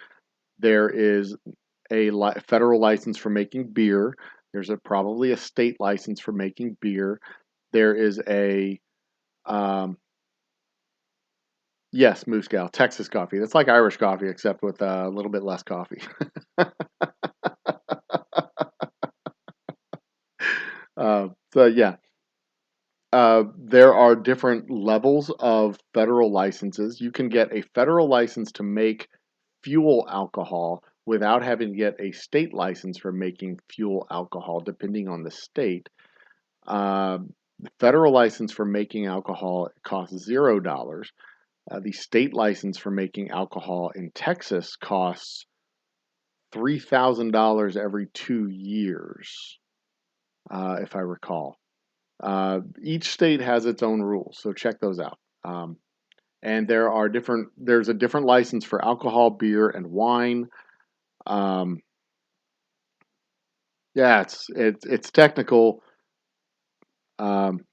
There is a federal license for making beer. There's probably a state license for making beer. There is a yes, Moose Gal, Texas coffee. That's like Irish coffee, except with a little bit less coffee. So yeah, there are different levels of federal licenses. You can get a federal license to make fuel alcohol without having to get a state license for making fuel alcohol, depending on the state. The federal license for making alcohol costs $0. The state license for making alcohol in Texas costs $3,000 every 2 years, if I recall. Each state has its own rules, so check those out. And there's a different license for alcohol, beer, and wine. Um, yeah, it's technical, um,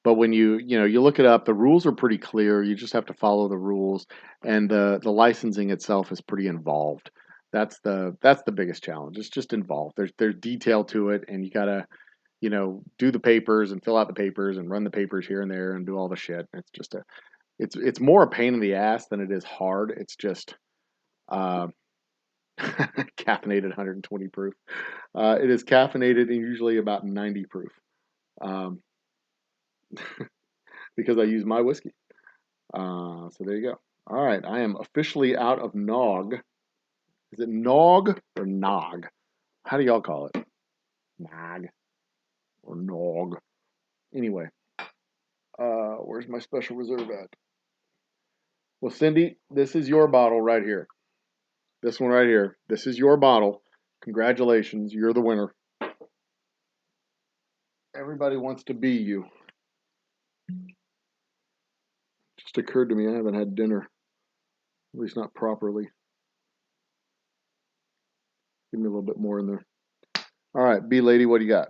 but when you look it up, the rules are pretty clear. You just have to follow the rules, and the licensing itself is pretty involved. That's the biggest challenge. It's just involved. There's detail to it, and you gotta do the papers and fill out the papers and run the papers here and there and do all the shit. It's more a pain in the ass than it is hard. It's just uh, caffeinated 120 proof. It is caffeinated and usually about 90 proof um, because I use my whiskey. So there you go. All right, I am officially out of Nog. Is it Nog or Nog? How do y'all call it? Nog or Nog? Anyway, where's my special reserve at? Well, Cindy, this is your bottle right here. This one right here. This is your bottle. Congratulations, you're the winner. Everybody wants to be you. Just occurred to me I haven't had dinner, at least not properly. Give me a little bit more in there. All right, B lady, what do you got?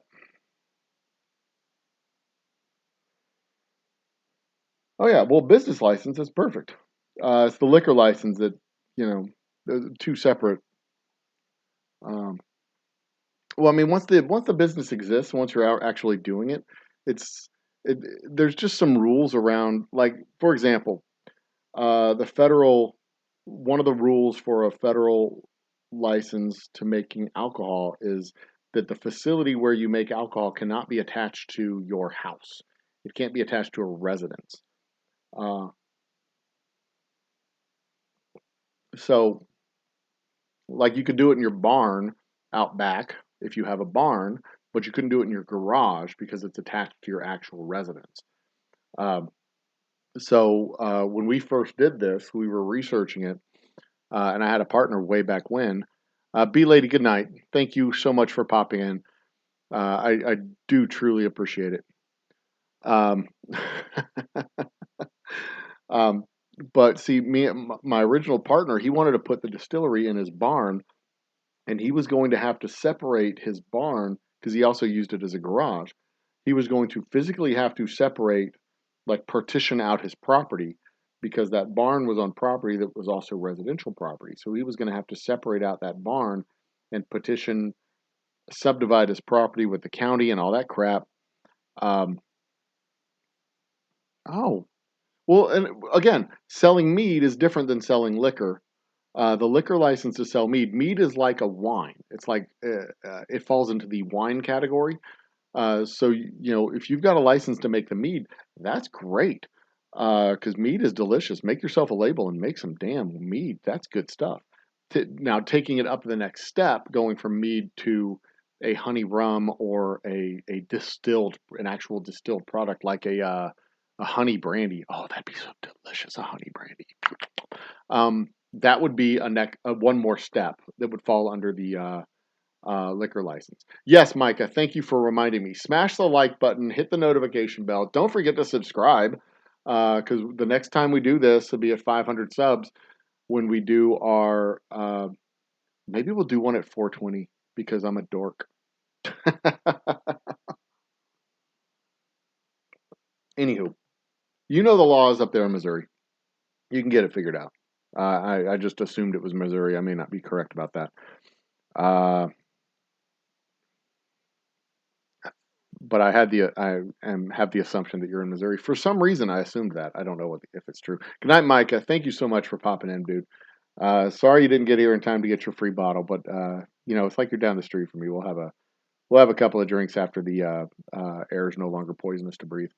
Oh yeah, well, business license is perfect. It's the liquor license that they're two separate um, Well, I mean, once the business exists, once you're out actually doing it, it's it, there's just some rules around. Like, for example, the federal one of the rules for a federal license to making alcohol is that the facility where you make alcohol cannot be attached to your house. It can't be attached to a residence. Uh, so, like, you could do it in your barn out back if you have a barn, but you couldn't do it in your garage because it's attached to your actual residence. Um, so, when we first did this, we were researching it, and I had a partner way back when. B Lady, good night. Thank you so much for popping in. I do truly appreciate it. Um, um, but see, my original partner, he wanted to put the distillery in his barn, and he was going to have to separate his barn because he also used it as a garage. He was going to physically have to separate, like partition out his property because that barn was on property that was also residential property. So he was going to have to separate out that barn and petition, subdivide his property with the county and all that crap. Um, oh, well, and again, selling mead is different than selling liquor. The liquor license to sell mead. Mead is like a wine. It's like it falls into the wine category. So you know, if you've got a license to make the mead, that's great. Because mead is delicious. Make yourself a label and make some damn mead. That's good stuff. Now taking it up the next step, going from mead to a honey rum or a distilled, an actual distilled product like a honey brandy. Oh, that'd be so delicious, a honey brandy. That would be one more step that would fall under the liquor license. Yes, Micah, thank you for reminding me. Smash the like button, hit the notification bell. Don't forget to subscribe because the next time we do this will be at 500 subs when we do our. Maybe we'll do one at 420 because I'm a dork. Anywho, you know the laws up there in Missouri. You can get it figured out. I just assumed it was Missouri. I may not be correct about that. Uh, but have the assumption that you're in Missouri. For some reason, I assumed that. I don't know if it's true. Good night, Micah. Thank you so much for popping in, dude. Sorry you didn't get here in time to get your free bottle, but you know it's like you're down the street from me. We'll have a couple of drinks after the air is no longer poisonous to breathe.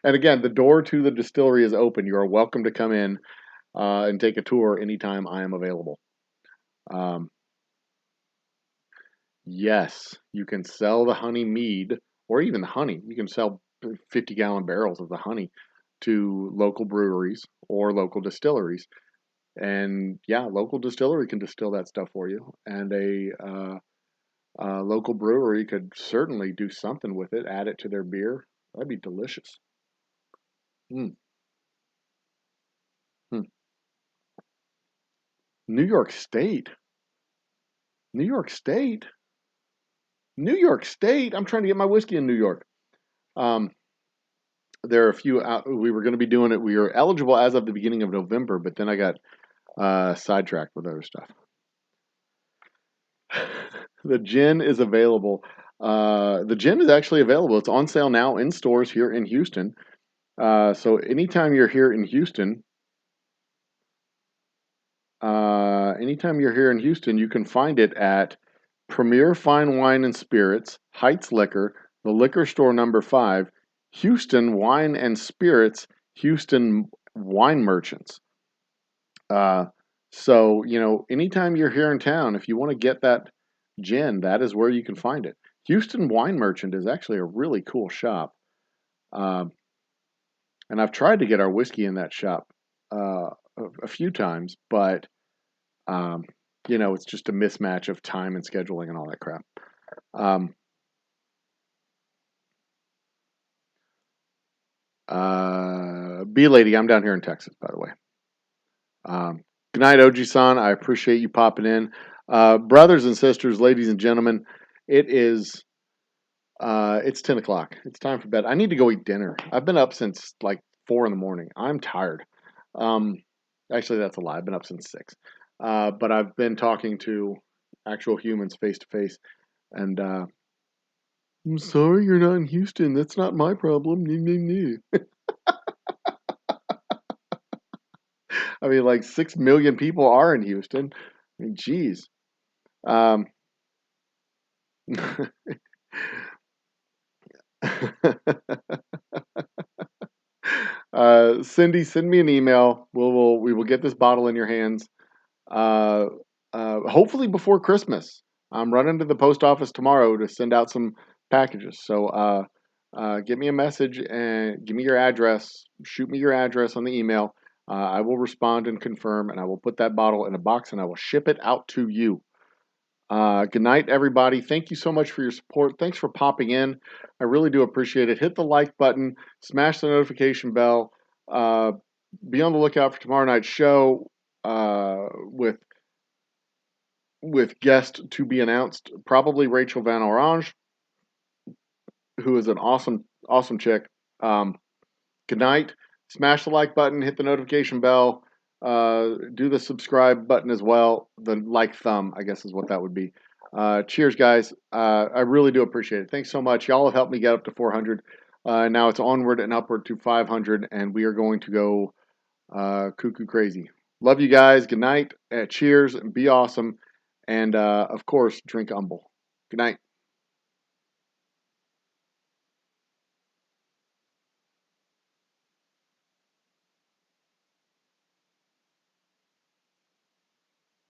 And again, the door to the distillery is open. You are welcome to come in and take a tour anytime I am available. Um, Yes, you can sell the honey mead or even the honey. You can sell 50-gallon barrels of the honey to local breweries or local distilleries. And yeah, local distillery can distill that stuff for you. And a local brewery could certainly do something with it, add it to their beer. That'd be delicious. Mm, mm. New York State. New York State. New York State. I'm trying to get my whiskey in New York. Um, there are a few out, we were going to be doing it. We were eligible as of the beginning of November, but then I got sidetracked with other stuff. The gin is available. The gin is actually available. It's on sale now in stores here in Houston. So anytime you're here in Houston, you can find it at Premier Fine Wine and Spirits, Heights Liquor, the Liquor Store number 5, Houston Wine and Spirits, Houston Wine Merchants. Uh, so, you know, anytime you're here in town, if you want to get that gin, that is where you can find it. Houston Wine Merchant is actually a really cool shop. Um, and I've tried to get our whiskey in that shop a few times, but, um, you know, it's just a mismatch of time and scheduling and all that crap. Um, B Lady, I'm down here in Texas, by the way. Good night, Oji-san. I appreciate you popping in. Brothers and sisters, ladies and gentlemen, it's 10 o'clock. It's time for bed. I need to go eat dinner. I've been up since like 4 in the morning. I'm tired. Um, Actually, that's a lie. I've been up since 6. But I've been talking to actual humans face to face. And I'm sorry you're not in Houston. That's not my problem. I mean, like 6 million people are in Houston. I mean, geez. Um, Cindy, send me an email. We will get this bottle in your hands. Uh, Hopefully before Christmas. I'm running to the post office tomorrow to send out some packages. So get me a message and give me your address. Shoot me your address on the email. I will respond and confirm, and I will put that bottle in a box and I will ship it out to you. Good night, everybody. Thank you so much for your support. Thanks for popping in. I really do appreciate it. Hit the like button, smash the notification bell. Uh, be on the lookout for tomorrow night's show with guest to be announced. Probably Rachel Van Orange, who is an awesome chick. Um, Good night. Smash the like button. Hit the notification bell. Do the subscribe button as well. The like thumb, I guess, is what that would be. Cheers, guys. I really do appreciate it. Thanks so much. Y'all have helped me get up to 400. Now it's onward and upward to 500, and we are going to go cuckoo crazy. Love you guys. Good night. Cheers. Be awesome. And of course, drink humble. Good night.